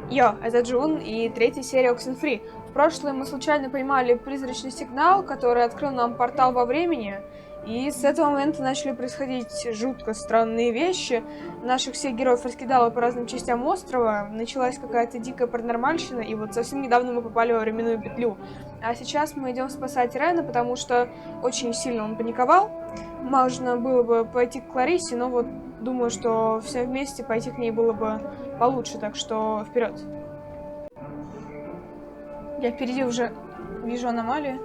Йо, это Джун и третья серия Oxenfree. В прошлом мы случайно поймали призрачный сигнал, который открыл нам портал во времени, и с этого момента начали происходить жутко странные вещи. Наших всех героев раскидало по разным частям острова, началась какая-то дикая паранормальщина, и вот совсем недавно мы попали во временную петлю. А сейчас мы идем спасать Рена, потому что очень сильно он паниковал. Можно было бы пойти к Кларисе, но вот думаю, что все вместе пойти к ней было бы получше, так что вперед. Я впереди уже вижу аномалию.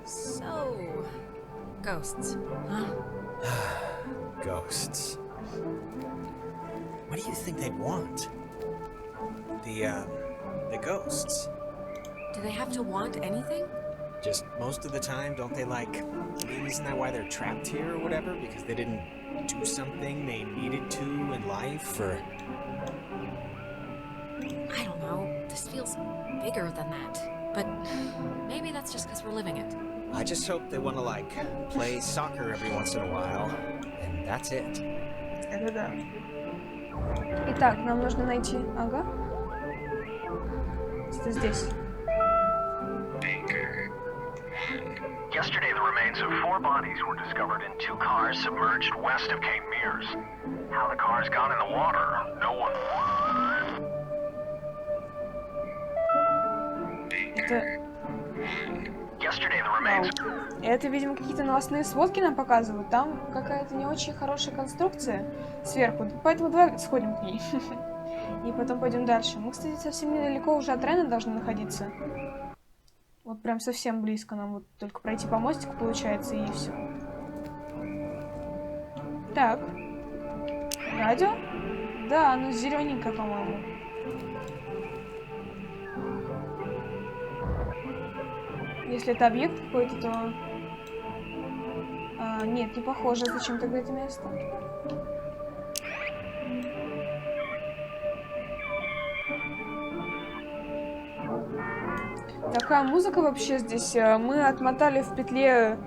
So, ghosts, huh? Ghosts. What do you think they'd want? The ghosts. Do they have to want anything? Just most of the time, don't they like... I mean, isn't that why they're trapped here or whatever? Because they didn't do something they needed to in life, or... I don't know. This feels bigger than that. But maybe that's just because we're living it. I just hope they want to, like, play soccer every once in a while, and that's it. Это да. Итак, нам нужно найти... Ага. Это здесь. Yesterday, the remains of 4 bodies were discovered in 2 cars submerged west of Cape Mears. How the cars got in the water, no one... Yesterday, the remains... Это, видимо, какие-то новостные сводки нам показывают. Там какая-то не очень хорошая конструкция сверху. Поэтому давай сходим к ней. И потом пойдем дальше. Мы, кстати, совсем недалеко уже от Рена должны находиться. Вот прям совсем близко. Нам вот только пройти по мостику получается, и все. Так. Радио? Да, оно зелененькое, по-моему. Если это объект какой-то, то... нет, не похоже. Зачем тогда это место? Такая музыка вообще здесь. Мы отмотали в петле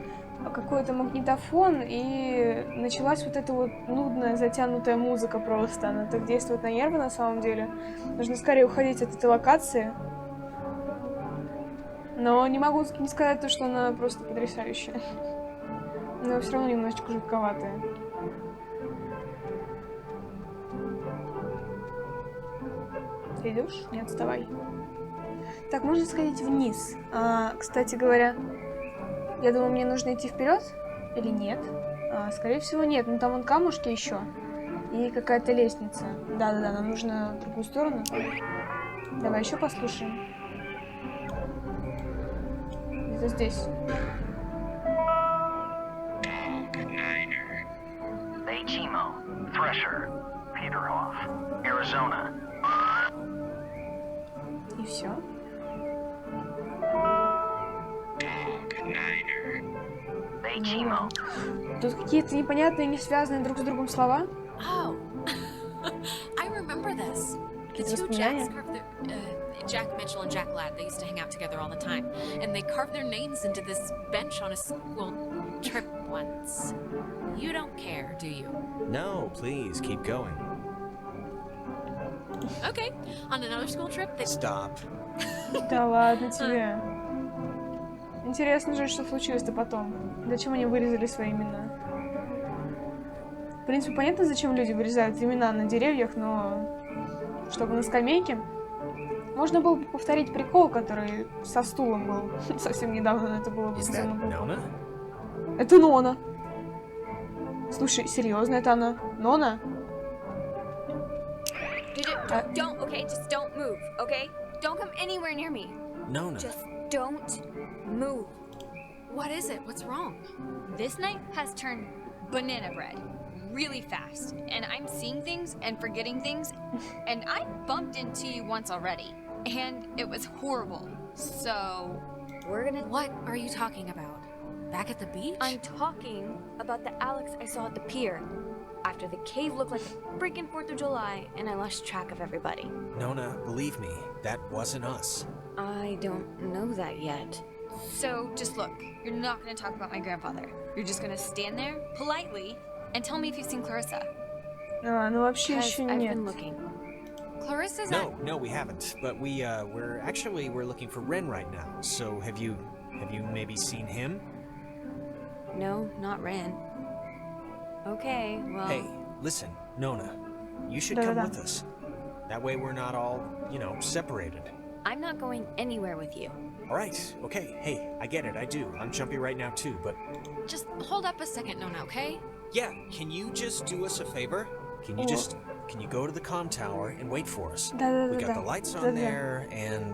какой-то магнитофон, и началась вот эта вот нудная, затянутая музыка просто. Она так действует на нервы на самом деле. Нужно скорее уходить от этой локации. Но не могу не сказать то, что она просто потрясающая. Но все равно немножечко жутковатая. Ты идешь? Не отставай. Так, можно сходить вниз. Кстати говоря, я думаю, мне нужно идти вперед или нет? Скорее всего, нет. Ну там вон камушки еще. И какая-то лестница. Да-да-да, нам нужно в другую сторону. Давай еще послушаем. Где-то здесь. Пятеро, Arizona. И все. Тут какие-то непонятные, не связанные друг с другом слова. Oh, I remember this. The two Jacks carved their, Jack Mitchell and Jack Ladd, they used to hang out together all the time, and they carved their names into this bench on a school trip once. You don't care, do you? No, please, keep going. Okay, on another school trip, they... Stop. Да ладно тебе. Интересно же, что случилось-то потом. Зачем они вырезали свои имена? В принципе, понятно, зачем люди вырезают имена на деревьях, но... Чтобы на скамейке. Можно было бы повторить прикол, который со стулом был совсем недавно, но это было бы безумно глупо. Это Нона. Слушай, серьезно, это она? Нона? Don't, okay? Just don't move, okay? Don't come anywhere near me. Nona. Just don't move. What is it? What's wrong? This night has turned banana bread really fast, and I'm seeing things and forgetting things, and I bumped into you once already, and it was horrible. So, we're gonna... What are you talking about? Back at the beach? I'm talking about the Alex I saw at the pier. After the cave looked like a freaking 4th of July, and I lost track of everybody. Nona, believe me, that wasn't us. I don't know that yet. So, just look, you're not gonna talk about my grandfather. You're just gonna stand there, politely, and tell me if you've seen Clarissa. Ну вообще Because еще I've нет. been looking. Clarissa's No, we haven't. But we're looking for Ren right now. So have you maybe seen him? No, not Ren. Okay, well... Hey, listen, Nona. You should come with us. That way we're not all, separated. I'm not going anywhere with you. Alright, okay, hey, I get it, I do. I'm jumpy right now too, but... Just hold up a second, Nona, okay? Yeah, can you just do us a favor? Can you go to the comm tower and wait for us? We got the lights on there, and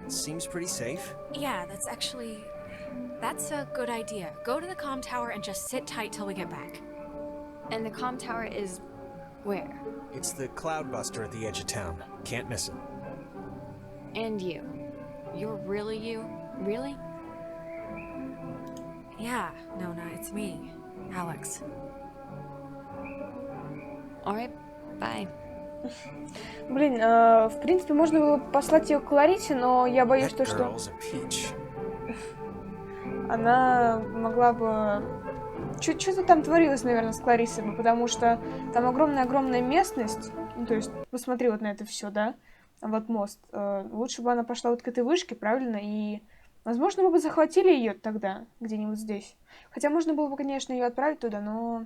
it seems pretty safe. Yeah, that's a good idea. Go to the comm tower and just sit tight till we get back. And the comm tower is... where? It's the cloudbuster at the edge of town. Can't miss it. And you. You're really you? Really? Yeah, Nona, it's me, Alex. Alright, bye. Блин, в принципе, можно было послать ее к Кларисе, но я боюсь, что она могла бы... Что-то там творилось, наверное, с Кларисой, потому что там огромная местность. Ну, то есть, посмотри вот на это все, да? Вот мост. Лучше бы она пошла вот к этой вышке, правильно? И, возможно, мы бы захватили ее тогда, где-нибудь здесь. Хотя можно было бы, конечно, ее отправить туда, но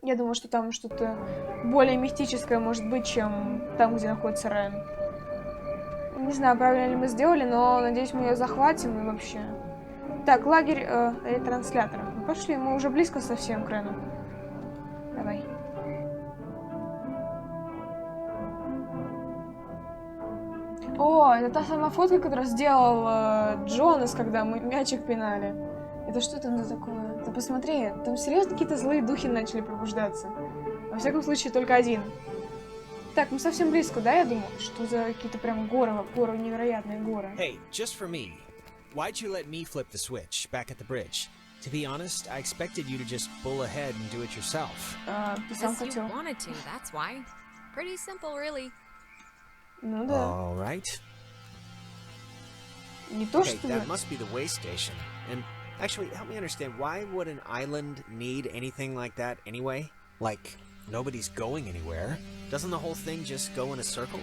я думаю, что там что-то более мистическое может быть, чем там, где находится Рен. Не знаю, правильно ли мы сделали, но, надеюсь, мы ее захватим и вообще... Так, лагерь ретрансляторов. Ну, пошли, мы уже близко совсем к Рену. Давай. О, это та самая фотка, которую сделал Джонас, когда мы мячик пинали. Это что там за такое? Ты посмотри, там серьезно какие-то злые духи начали пробуждаться. Во всяком случае, только один. Так, мы совсем близко, да, я думаю? Что за какие-то прям горы, невероятные горы. Hey, just for me. Why'd you let me flip the switch back at the bridge? To be honest, I expected you to just pull ahead and do it yourself. Ты сам Because хотел. you wanted to, that's why. Pretty simple, really. Ну да. All right. Не то, Okay, что... that must be the way station. And actually, help me understand, why would an island need anything like that anyway? Like, nobody's going anywhere. Doesn't the whole thing just go in a circle?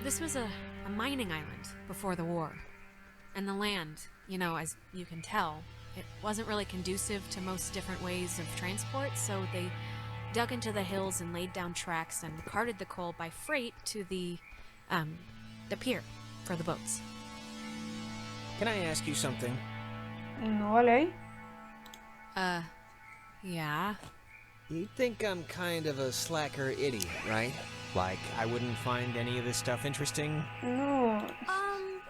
This was a mining island before the war. And the land, as you can tell, it wasn't really conducive to most different ways of transport, so they dug into the hills and laid down tracks and carted the coal by freight to the pier for the boats. Can I ask you something? Ну, валяй. Yeah. You think I'm kind of a slacker idiot, right? Like, I wouldn't find any of this stuff interesting? Ну...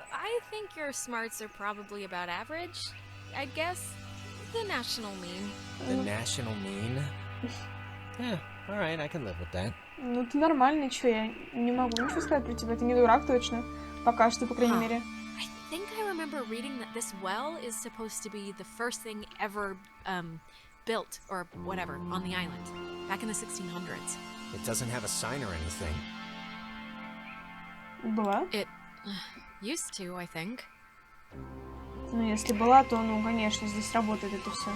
I think your smarts are probably about average. I'd guess the national mean. The national mean? Yeah, alright, I can live with that. Ну, ты нормальный, чё, я не могу ничего сказать про тебя. Ты не дурак точно. Пока что, по крайней мере. I think I remember reading that this well is supposed to be the first thing ever, built, or whatever, on the island. Back in the 1600s. It doesn't have a sign or anything. Была? It used to, I think. Ну, если была, то, ну, конечно, здесь работает это все.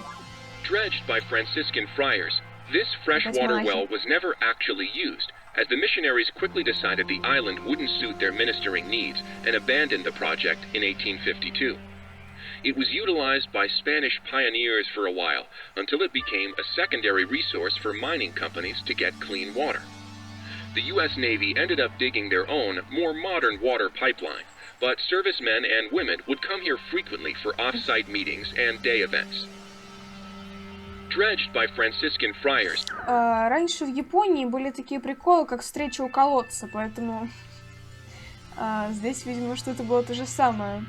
Dredged by Franciscan friars, this freshwater well was never actually used, as the missionaries quickly decided the island wouldn't suit their ministering needs and abandoned the project in 1852. It was utilized by Spanish pioneers for a while, until it became a secondary resource for mining companies to get clean water. The U.S. Navy ended up digging their own, more modern water pipeline, but servicemen and women would come here frequently for off-site meetings and day events. Dredged by Franciscan friars. Раньше в Японии были такие приколы, как встреча у колодца, поэтому здесь, видимо, что-то было то же самое.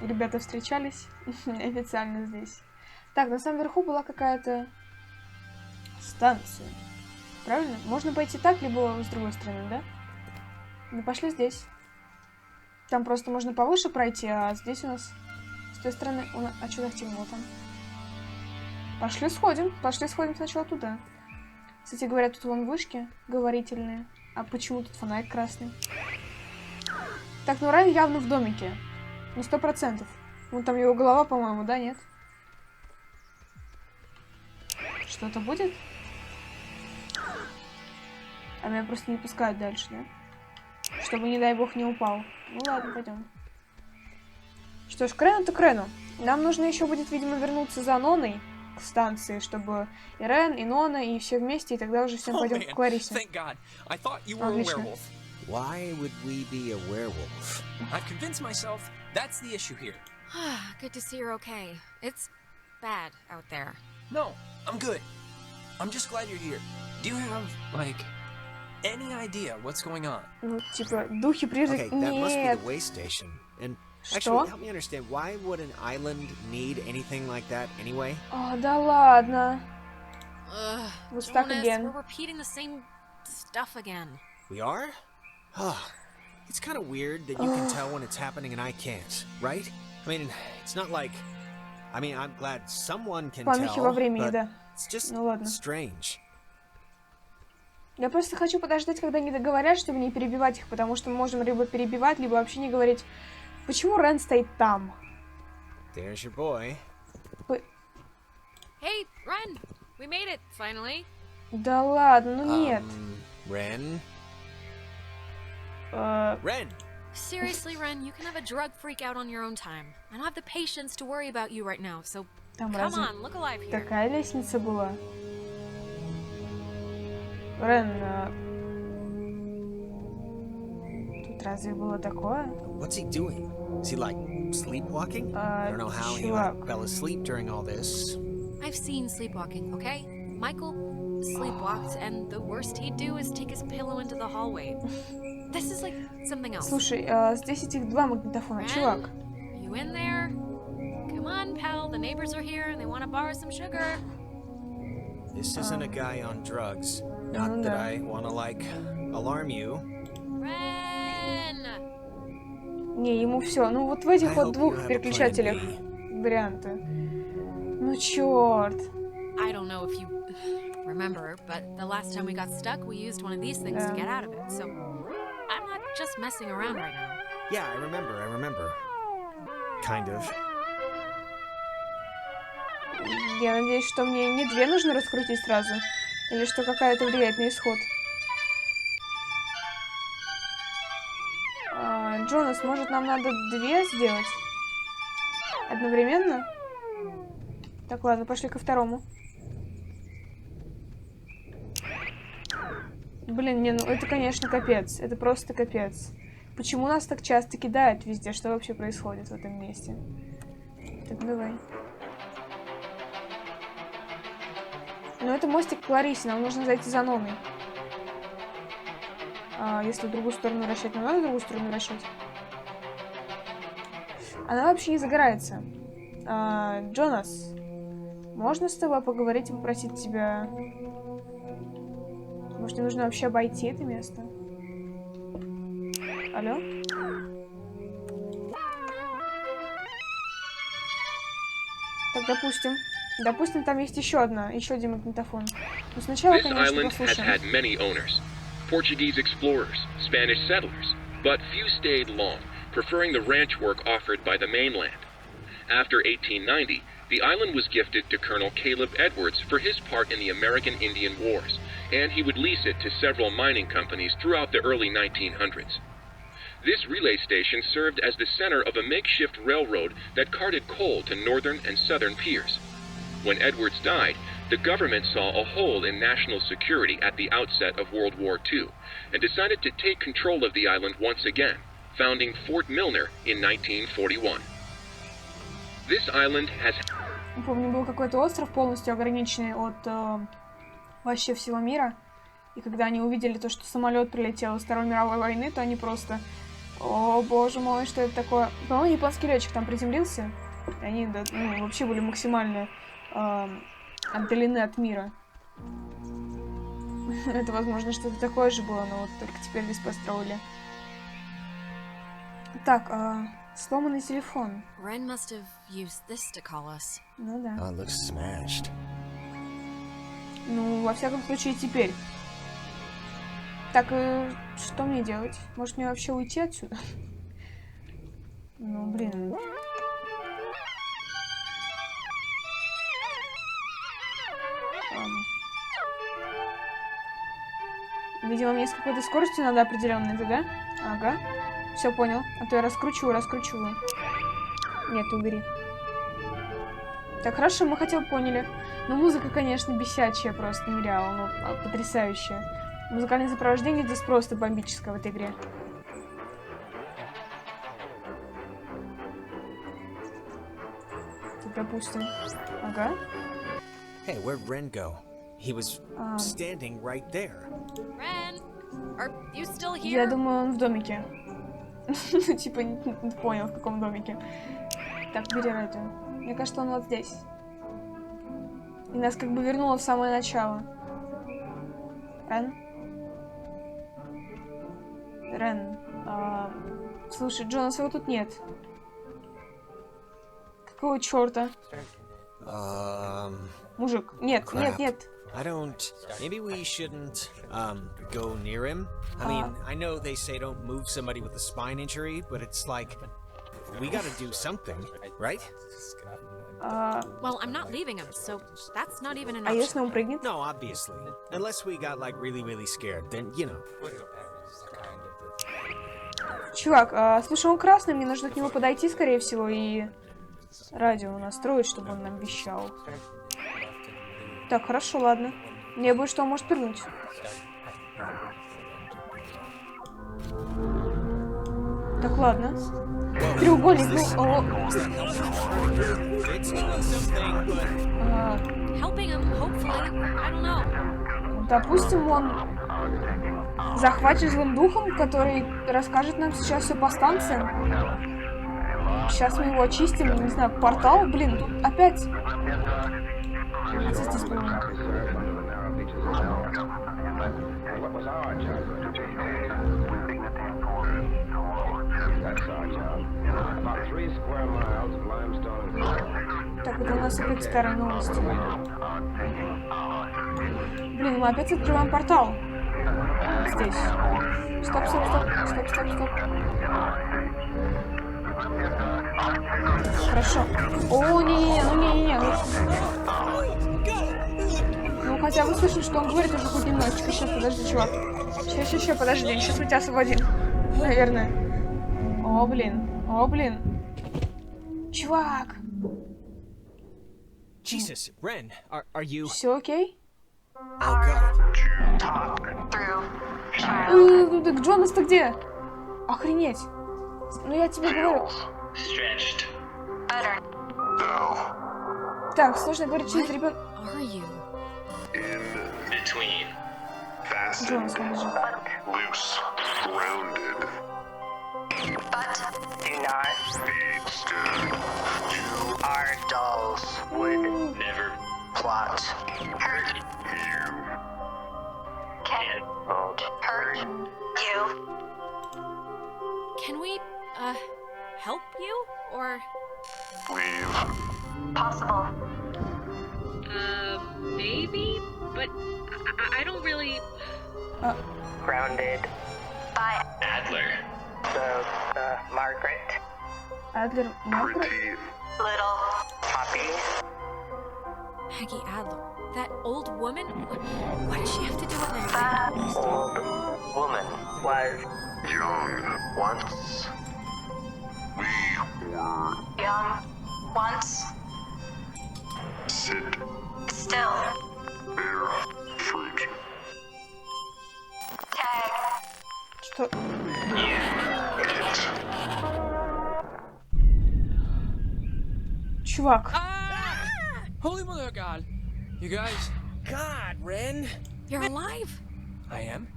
Ребята встречались официально здесь. Так, на самом верху была какая-то станция. Правильно? Можно пойти так, либо с другой стороны, да? Ну, пошли здесь. Там просто можно повыше пройти, а здесь у нас с той стороны... А что так темно там? Пошли сходим сначала туда. Кстати говоря, тут вон вышки говорительные. А почему тут фонарик красный? Так, ну Райан явно в домике. Ну, 100%. Вон там его голова, по-моему, да, нет? Что-то будет? А меня просто не пускают дальше, да? Чтобы, не дай бог, не упал. Ну ладно, пойдем. Что ж, Крену-то Крену. Нам нужно еще будет, видимо, вернуться за Ноной к станции, чтобы и Рен, и Нона, и все вместе, и тогда уже всем пойдем к Кларисе. Отлично. Why would we be a werewolf? I've convinced myself that's the issue here. Good to see you're okay. It's bad out there. No, I'm good. I'm just glad you're here. Do you have, like, any idea what's going on? Ну, типа, духи призрак... Okay, that must be Нет. the way station. And Что? actually, help me understand, why would an island need anything like that anyway? О, да ладно. Ugh, We're stuck Jonas, again. we're repeating the same stuff again. We are? It's kind of weird that you can tell when it's happening and I can't, right? I mean, it's not like... I mean, I'm glad someone can Помехи во tell, времени, but да. it's just Ну ладно. strange. Я просто хочу подождать, когда они договорят, чтобы не перебивать их, потому что мы можем либо перебивать, либо вообще не говорить. Почему Рен стоит там? There's your boy. Hey, Ren! We made it, finally. Да ладно, ну нет. Ren? Э, Ren! Seriously, Ren, you can have a drug freak out on your own time. I don't have the patience to worry about you right now, so Там come разве on, look alive here. такая лестница была? Рен, тут разве было такое? What's he doing? Is he like sleepwalking? I don't know how he чувак. like, fell asleep during all this. I've seen sleepwalking, okay? Michael sleepwalked, and the worst he'd do is take his pillow into the hallway. This is like something else. Слушай, здесь этих два магнитофона, чувак. Ren, you in there? Come on, pal, the neighbors are here and they want to borrow some sugar. This isn't a guy on drugs. Not that I want to like alarm you. Ren! Не, ему все. Ну вот в этих I вот hope двух you have a переключателях plan варианты. Ну черт. I don't know if you remember, but the last time we got stuck, we used one of these things to get out of it. So I'm not just messing around right now. Yeah, I remember. Kind of. Я надеюсь, что мне не две нужно раскрутить сразу. Или что какая-то влияет на исход. Джонас, может, нам надо две сделать? Одновременно? Так, ладно, пошли ко второму. Блин, не, ну это, конечно, капец. Это просто капец. Почему нас так часто кидают везде? Что вообще происходит в этом месте? Так, давай. Ну, это мостик к Ларисе. Нам нужно зайти за Ноной. Если в другую сторону вращать, нам надо в другую сторону вращать. Она вообще не загорается. Джонас, можно с тобой поговорить и попросить тебя... Может, мне нужно вообще обойти это место? Алло? Так, допустим, там есть еще один магнитофон. Но сначала, This конечно, island has послушаем. had many owners. Portuguese explorers, Spanish settlers, but few stayed long, preferring the ranch work offered by the mainland. After 1890, the island was gifted to Colonel Caleb Edwards for his part in the American Indian Wars, and he would lease it to several mining companies throughout the early 1900s. This relay station served as the center of a makeshift railroad that carted coal to northern and southern piers. When Edwards died, the government saw a hole in national security at the outset of World War II and decided to take control of the island once again, founding Fort Milner in 1941. This island has... Помню, был какой-то остров, полностью ограниченный от вообще всего мира. И когда они увидели то, что самолет прилетел из Второй мировой войны, то они просто... О, боже мой, что это такое? По-моему, японский летчик там приземлился. И они вообще были максимально отдалены от мира. Это, возможно, что-то такое же было, но вот только теперь здесь построили. Так, сломанный телефон. Ren must have used this to call us. Ну да. Oh, it looks smashed. Ну, во всяком случае, теперь. Так, что мне делать? Может, мне вообще уйти отсюда? Ну, блин. Видимо, мне с какой-то скоростью надо определенной, да? Ага. Все понял. А то я раскручиваю. Нет, убери. Так, хорошо, мы хотя бы поняли. Но музыка, конечно, бесячая, просто нереально. Потрясающая. Музыкальное сопровождение здесь просто бомбическое в этой игре. Тут, допустим. Ага. Hey, where'd Ren go? He was standing right there. Ren, are you still here? Я думаю, он в домике. Типа, не понял, в каком домике. Так, бери радио. Мне кажется, он вот здесь. И нас как бы вернуло в самое начало. Рен? Рен. Слушай, Джона своего тут нет. Какого черта? Мужик. Нет, Crap. нет. I don't. Maybe we shouldn't go near him. I mean, I know they say don't move somebody with a spine injury, but it's like we gotta do something, right? Well, I'm not leaving him, so that's not even an А option. если он прыгнет? No, obviously. Unless we got like really scared, then you know. Чувак, слушай, он красный, мне нужно к нему подойти, скорее всего, и радио настроить, чтобы он нам вещал. Так, хорошо, ладно. Мне будет, что он может прыгнуть. Так, ладно. Треугольник, Helping him, hopefully. I don't know. допустим, он захватит злым духом, который расскажет нам сейчас все по станциям. Сейчас мы его очистим, не знаю, портал. Блин, тут опять... Что здесь было? Так, это у нас опять старая новость. Блин, мы опять открываем портал. Здесь. Стоп. Хорошо. О, не-не-не. Ну, хотя бы слышим, что он говорит уже хоть немножечко. Сейчас, подожди, чувак. Сейчас, подожди. Сейчас мы тебя освободим. Наверное. О, блин. Чувак. Jesus, Ren, are you? Все окей? Oh God. Так Джонас-то где? Охренеть. Ну я тебе говорю. Так, сложно говорить через ребенка. Are you? Between. Fastened. Джонас, он лежит. Loose. Rounded. But do not be stood. You are dolls. Would never plot. Hurt you. Can't hurt you. Can we, help you? Or... Leave. Possible. Maybe? But I don't really... Grounded. By Adler. Margaret. Адлер, Маргарет? little Poppy. Peggy Adler. That old woman? What does she have to do with anything? Old woman was young once. We were young once. sit Still. bear fruit. Tag. Что? Чувак. Holy mother of God! You guys, God, Ren. You're alive? I am.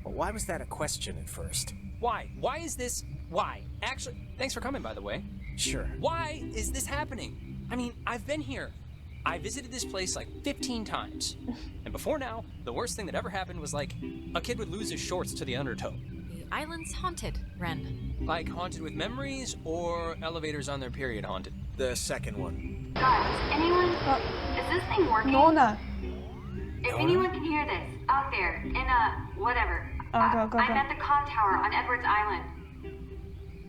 Well, why was that a question at first? Why? Why is this? Why? Actually, thanks for coming, by the way. Sure. Why is this happening? I mean, I've been here. I visited this place like 15 times. And before now, the worst thing that ever happened was like a kid would lose his shorts to the undertow. The island's haunted, Ren. Like haunted with memories or elevators on their period haunted? The second one. Guys, anyone? Is this thing working? Нона. If anyone can hear this, out there, in whatever. Go. I'm at the con tower on Edwards Island.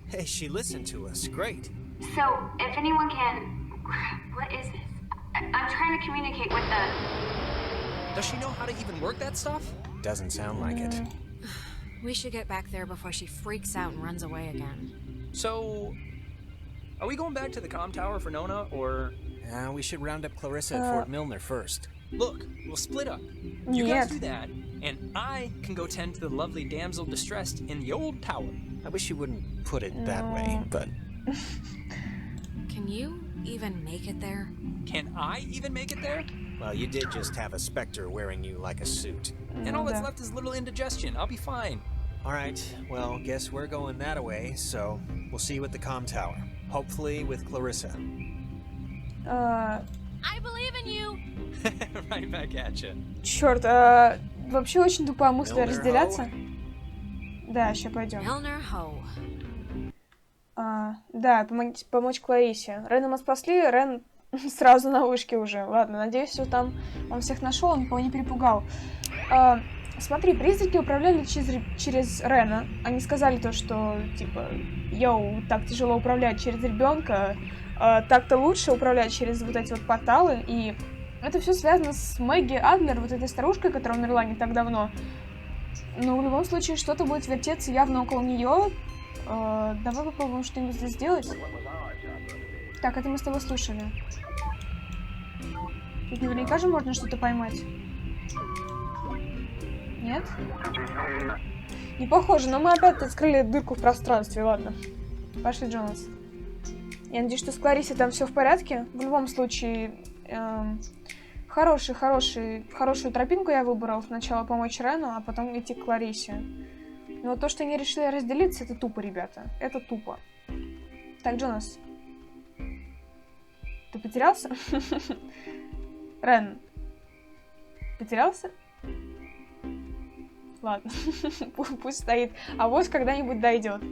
Hey, she listened to us. Great. So, if anyone can... What is this? I'm trying to communicate with the... Does she know how to even work that stuff? Doesn't sound like it. We should get back there before she freaks out and runs away again. So, are we going back to the comm tower for Nona, or... We should round up Clarissa at Fort Milner first. Look, we'll split up. You guys do that, and I can go tend to the lovely damsel distressed in the old tower. I wish you wouldn't put it that way, but... Can you even make it there? Can I even make it there? Well, you did just have a specter wearing you like a suit. And all that's left is little indigestion. I'll be fine. Alright, well, guess we're going that way, so we'll see you at the comm tower. Hopefully with Clarissa. I believe in you! Right back at you. Черт, вообще очень тупая мысль разделяться. Да, сейчас пойдем. Да, помочь Кларисе. Рена мы спасли, Рен сразу на вышке уже. Ладно, надеюсь, что там он всех нашел, он никого не перепугал. Смотри, призраки управляли через Рена. Они сказали то, что, типа, йоу, так тяжело управлять через ребенка, так-то лучше управлять через вот эти вот порталы. И это все связано с Мэгги Адлер, вот этой старушкой, которая умерла не так давно. Но в любом случае что-то будет вертеться явно около нее. Давай попробуем что-нибудь здесь сделать. Так, это мы с тобой слушали. Тут наверняка же можно что-то поймать. Нет? Не похоже, но мы опять открыли дырку в пространстве, ладно. Пошли, Джонас. Я надеюсь, что с Кларисой там все в порядке. В любом случае, хорошую тропинку я выбрал. Сначала помочь Рену, а потом идти к Кларисе. Но то, что они решили разделиться, это тупо, ребята. Это тупо. Так, Джонас. Ты потерялся? Рен. Потерялся? Ладно. Пусть стоит. А вот когда-нибудь дойдет.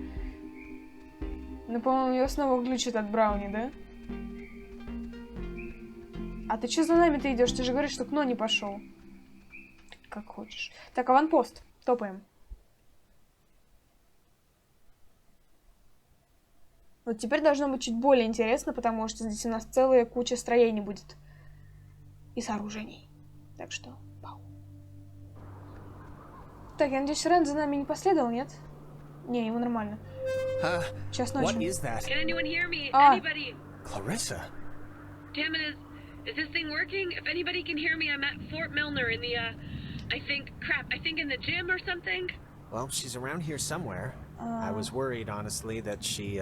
Ну, по-моему, ее снова глючит от Брауни, да? А ты что за нами-то идешь? Ты же говоришь, что к Ноне пошел. Как хочешь. Так, аванпост. Топаем. Вот теперь должно быть чуть более интересно, потому что здесь у нас целая куча строений будет. И сооружений. Так что, пау. Так, я надеюсь, Рен за нами не последовал, нет? Не, ему нормально. Час ночи. Can anyone hear me? Anybody? Clarissa? Damn it, is this thing working? If anybody can hear me, I'm at Fort Milner in the, I think in the gym or something? Well, she's around here somewhere. I was worried, honestly, that she,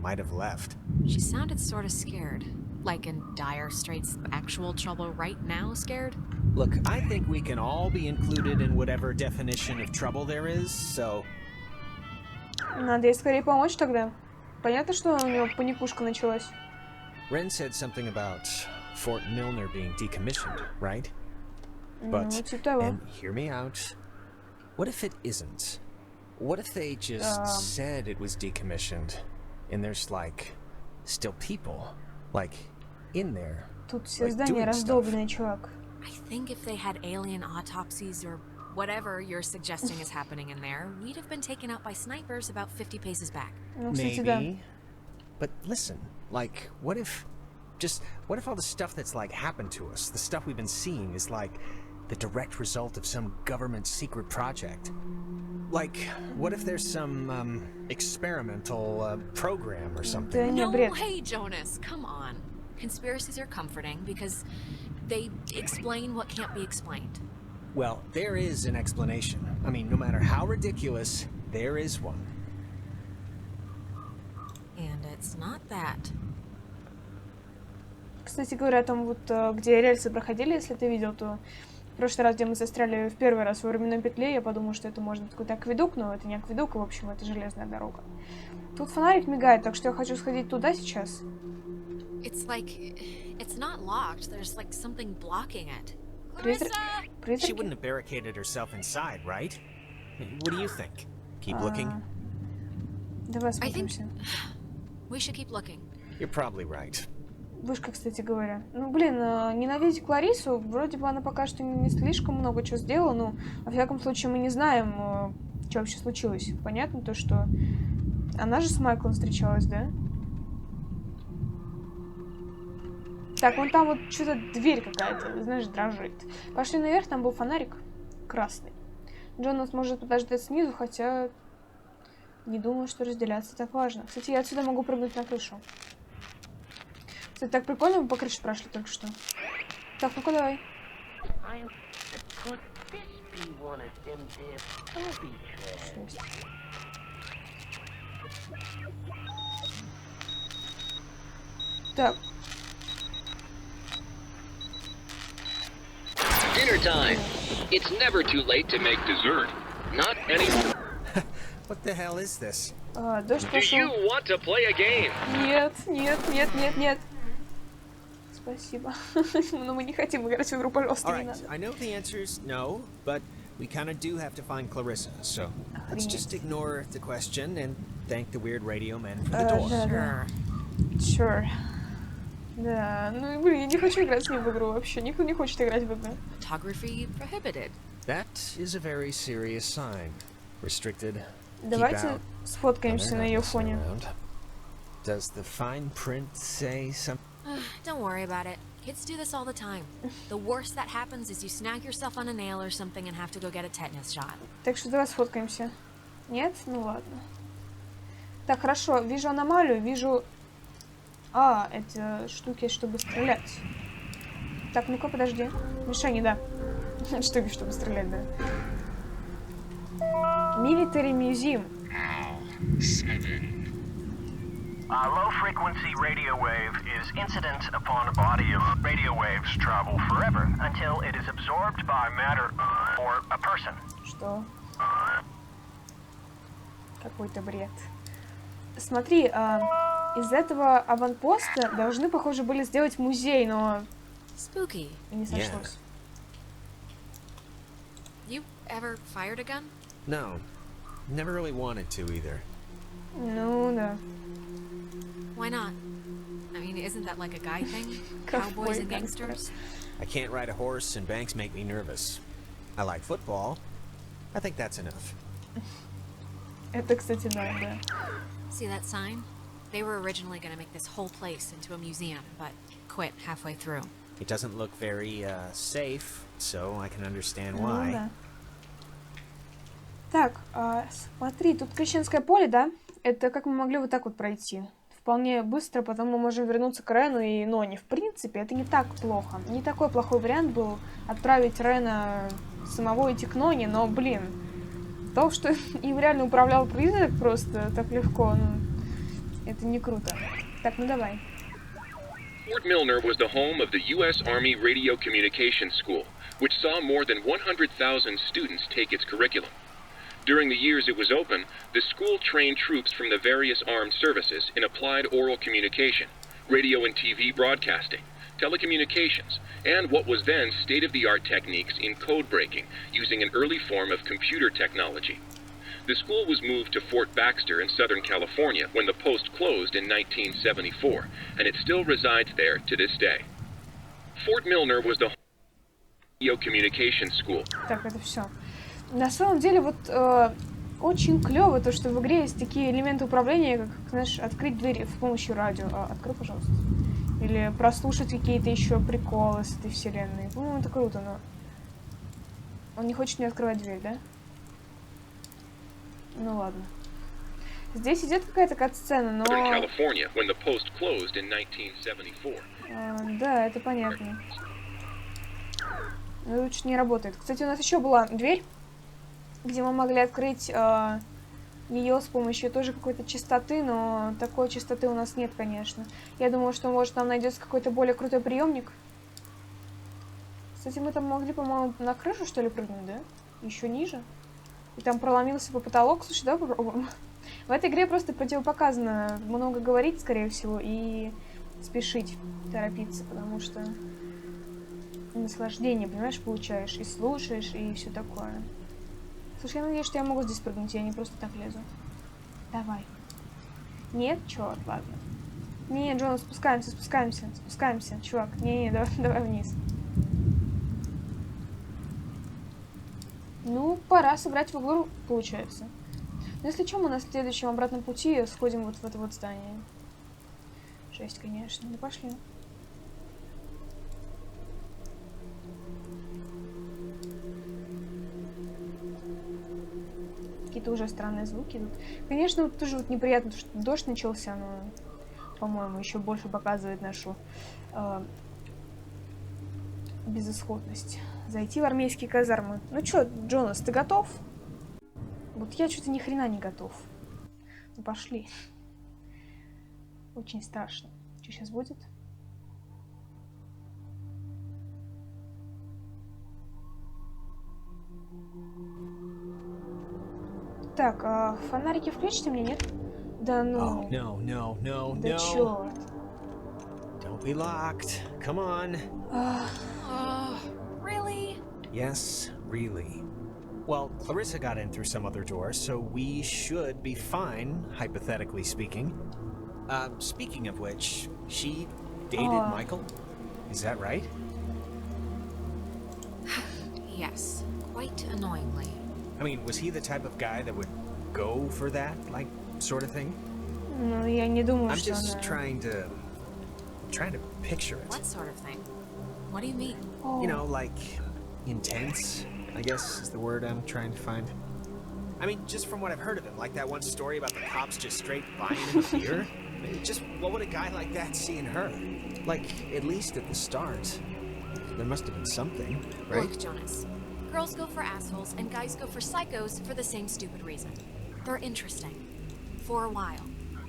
might have left. She sounded sort of scared. Like in dire straits, actual trouble right now scared? Look, I think we can all be included in whatever definition of trouble there is, so... Надо ей скорее помочь тогда. Понятно, что у него паникушка началась. Ren said something about Fort Milner being decommissioned, right? But, and hear me out, what if it isn't? What if they just said it was decommissioned, and there's, like, still people, like, in there, Тут все здания раздолбленные, чувак. I think if they had alien autopsies or whatever you're suggesting is happening in there, we'd have been taken out by snipers about 50 paces back. Ну, кстати, Maybe. да. But listen, like, what if all the stuff that's, like, happened to us, the stuff we've been seeing, is, like, the direct result of some government secret project? Like, what if there's some, experimental, program or something? No way, Jonas, come on. Conspiracies are comforting because they explain what can't be explained. Well, there is an explanation. I mean, no matter how ridiculous, there is one. And it's not that. Кстати говоря, там вот, где рельсы проходили, если ты видел, то в прошлый раз, где мы застряли в первый раз во временной петле, я подумала, что это может быть какой-то акведук, но это не акведук, в общем, это железная дорога. Тут фонарик мигает, так что я хочу сходить туда сейчас. It's like it's not locked. There's like something blocking it. She wouldn't have barricaded herself inside, right? What do you think? Keep looking? Давай смотримся. We should keep looking. You're probably right. Вышка, кстати говоря. Ну, блин, ненавидеть Кларису, вроде бы она пока что не слишком много чего сделала, но, во всяком случае, мы не знаем, что вообще случилось. Понятно то, что она же с Майклом встречалась, да? Так, вон там вот что-то дверь какая-то, знаешь, дрожит. Пошли наверх, там был фонарик красный. Джон нас может подождать снизу, хотя не думаю, что разделяться так важно. Кстати, я отсюда могу прыгнуть на крышу. Кстати, так прикольно, мы по крыше прошли только что. Так, ну-ка давай. Так. Dinner time. It's never too late to make dessert. Not anymore. What the hell is this? Дождь пошел. Do you want to play a game? Нет, нет, нет, нет, нет. Спасибо. Но мы не хотим играть в игру, пожалуйста, не надо. I know the answer is no, but we kind of do have to find Clarissa, so let's just ignore the question and thank the weird radio man for the door. Да. Sure. Да, ну блин, я не хочу играть с ним в игру вообще. Никто не хочет играть в игру. Photography prohibited. That is a very serious sign. Restricted. Давайте сфоткаемся на ее фоне. Does the fine print say something? Don't worry about it. Kids do this all the time. The worst that happens is you snag yourself on a nail or something and have to go get a tetanus shot. Так что давай сфоткаемся. Нет? Ну ладно. Так, хорошо. Вижу аномалию, вижу... это штуки, чтобы стрелять. Так, ну-ка, подожди. Мишени, да. Штуки, чтобы стрелять, да. Military Museum. A low-frequency radio wave is incident upon a body of radio waves travel forever until it is absorbed by matter or a person. Что? Какой-то бред. Смотри, из этого аванпоста должны, похоже, были сделать музей, но... Spooky. Не сошлось. You ever fired a gun? No. Never really wanted to either. Ну, да. Why not? I mean, isn't that like a guy thing? Cowboys and gangsters? I can't ride a horse and banks make me nervous. I like football. I think that's enough. Это, кстати, да. See that sign? They were originally going to make this whole place into a museum, but quit halfway through. It doesn't look very safe, so I can understand why. Ну, да. Так, смотри, тут крещенское поле, да? Это как мы могли вот так вот пройти. Вполне быстро, потом мы можем вернуться к Рену и Ноне. В принципе, это не так плохо. Не такой плохой вариант был отправить Рена самого идти к Ноне, но, блин, то, что им реально управлял призрак просто так легко, ну, это не круто. Так, ну давай. Fort Milner was the home of the U.S. Army Radio Communications School, which saw more than 100,000 students take its curriculum. During the years it was open, the school trained troops from the various armed services in applied oral communication, radio and TV broadcasting, telecommunications, and what was then state-of-the-art techniques in code breaking using an early form of computer technology. The school was moved to Fort Baxter in Southern California when the post closed in 1974, and it still resides there to this day. Fort Milner was the radio communications school. Так, это все. На самом деле, вот очень клево то, что в игре есть такие элементы управления, как, знаешь, открыть дверь с помощью радио. Открой, пожалуйста. Или прослушать какие-то еще приколы с этой вселенной. Ну, это круто, но... Он не хочет мне открывать дверь, да? Ну ладно. Здесь идет какая-то кат-сцена, но... да, это понятно. Но лучше не работает. Кстати, у нас еще была дверь, где мы могли открыть ее с помощью тоже какой-то частоты, но такой частоты у нас нет, конечно. Я думала, что, может, нам найдется какой-то более крутой приемник. Кстати, мы там могли, по-моему, на крышу, что ли, прыгнуть, да? Еще ниже. И там проломился по потолок. Слушай, давай попробуем. В этой игре просто противопоказано много говорить, скорее всего, и спешить, торопиться, потому что наслаждение, понимаешь, получаешь, и слушаешь, и все такое. Слушай, я надеюсь, что я могу здесь прыгнуть, я не просто так лезу. Давай. Нет? Черт, ладно. Не, Джон, спускаемся, чувак. Не, давай вниз. Ну, пора сыграть в игру, получается. Но если что, мы на следующем обратном пути сходим вот в это вот здание. Жесть, конечно. Ну, пошли. уже странные звуки идут. Конечно, вот тоже вот неприятно, что дождь начался, но, по-моему, еще больше показывает нашу безысходность. Зайти в армейские казармы. Ну чё, Джонас, ты готов? Вот я что-то ни хрена не готов. Ну пошли. Очень страшно. Что сейчас будет? Так, фонарики включите мне, нет? Да ну. Oh, no. Да чёрт. Don't be locked. Come on. Really? Yes, really. Well, Clarissa got in through some other door, so we should be fine, hypothetically speaking. Speaking of which, she dated Michael? Is that right? Yes, quite annoyingly. I mean, was he the type of guy that would go for that, like, sort of thing? Ну, я не думаю, I'm что just она... trying to picture it. What sort of thing? What do you mean? You know, like, intense, I guess is the word I'm trying to find. I mean, just from what I've heard of him, like that one story about the cops just straight buying him a beer. I mean, just what would a guy like that see in her? Like, at least at the start. There must have been something, right? Look, Jonas. Girls go for assholes and guys go for psychos for the same stupid reason. They're interesting. For a while.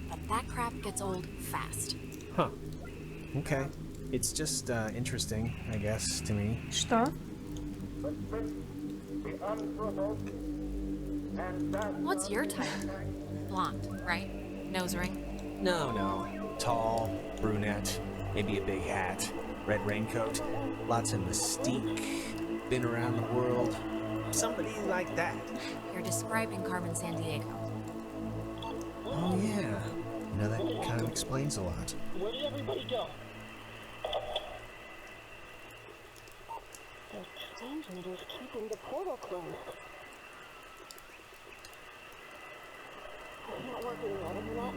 But that crap gets old fast. Huh. Okay. It's just interesting, I guess, to me. Что? What's your type? Blonde, right? Nose ring? No. Tall, brunette, maybe a big hat, red raincoat, lots of mystique, been around the world. Somebody like that. You're describing Carmen Sandiego. Oh, yeah. Now that kind of explains a lot. Where did everybody go? The strange leader's keeping the portal closed. It's not working yet, is it not?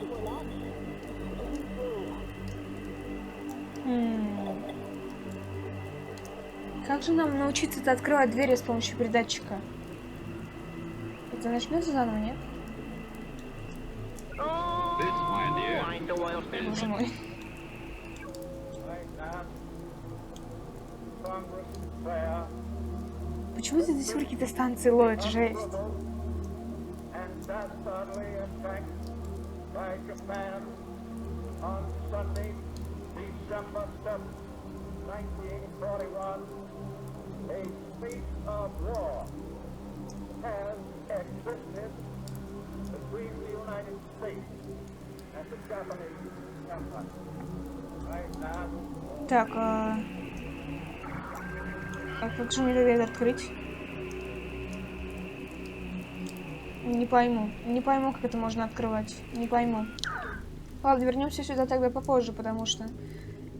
We're not getting through. Как же нам научиться открывать двери с помощью передатчика? Это начнется заново, нет? Боже мой. Почему здесь до сих пор какие-то станции ловят? Жесть. Так, а как же мне тогда это открыть? Не пойму, как это можно открывать. Не пойму. Ладно, вернемся сюда тогда попозже, потому что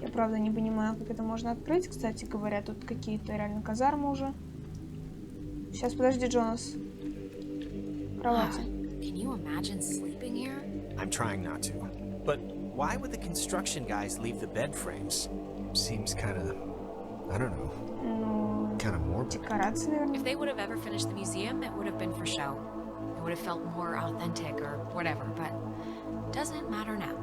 я правда не понимаю, как это можно открыть. Кстати говоря, тут какие-то реально казармы уже. Сейчас, подожди, Джонас. Кровати. I'm trying not to. But why would the construction guys leave the bed frames? Seems kind of, I don't know. Ну, kind of morbid. Декорации, наверное. If they would have ever finished the museum, it would have been for show. It would have felt more authentic or whatever, but it doesn't matter now.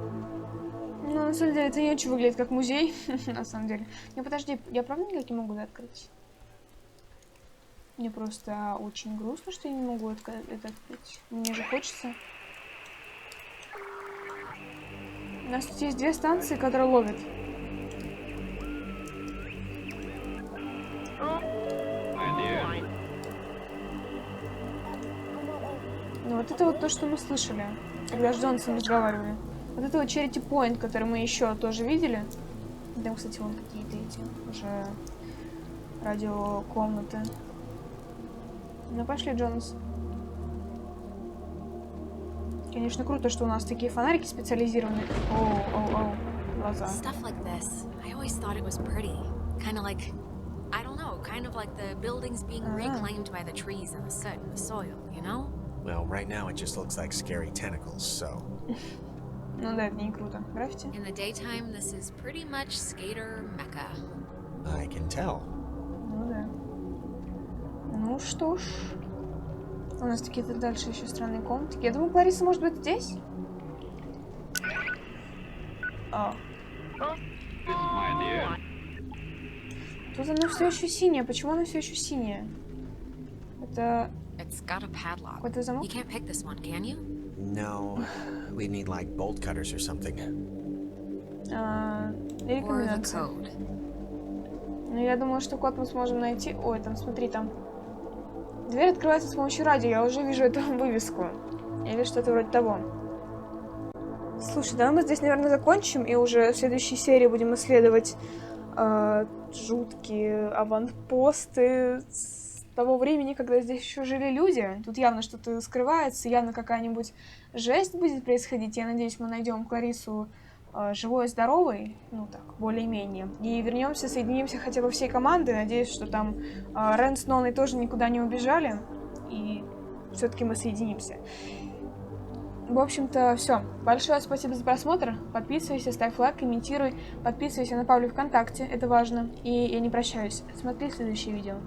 Ну, на самом деле, это не очень выглядит как музей, на самом деле. Не, подожди, я правда никак не могу это открыть? Мне просто очень грустно, что я не могу это открыть. Мне же хочется. У нас тут есть две станции, которые ловят. Ну, вот это вот то, что мы слышали, когда с Джонсом разговаривали. Вот это вот Charity Point, который мы еще тоже видели. Там, кстати, вон какие-то эти уже радиокомнаты. Ну, пошли, Джонс. Конечно, круто, что у нас такие фонарики специализированные. Оу, глаза. Stuff like this. I always thought it was pretty. Kind of like, I don't know, kind of like the buildings being reclaimed by the trees and the soot and the soil, you know? Well, right now it just looks like scary tentacles, so... Ну да, это не круто. Граффити. In the daytime, this is pretty much skater mecca. I can tell. Ну да. Ну что ж. У нас какие-то дальше еще странные комнаты. Я думаю, Клариса может быть здесь? Тут она все еще синяя. Почему она все еще синяя? Это какой-то замок? No, we need like bolt cutters or something. Рекомендация. Ну, я думаю, что код мы сможем найти. Ой, там, смотри, там. Дверь открывается с помощью радио. Я уже вижу эту вывеску. Или что-то вроде того. Слушай, давай мы здесь, наверное, закончим. И уже в следующей серии будем исследовать жуткие аванпосты с того времени, когда здесь еще жили люди. Тут явно что-то скрывается. Явно какая-нибудь жесть будет происходить. Я надеюсь, мы найдем Кларису живой и здоровый, ну так, более-менее. И вернемся, соединимся хотя бы всей командой. Надеюсь, что там Рен с Ноной тоже никуда не убежали. И все-таки мы соединимся. В общем-то, все. Большое спасибо за просмотр. Подписывайся, ставь лайк, комментируй. Подписывайся на Павлю ВКонтакте, это важно. И я не прощаюсь. Смотри следующее видео.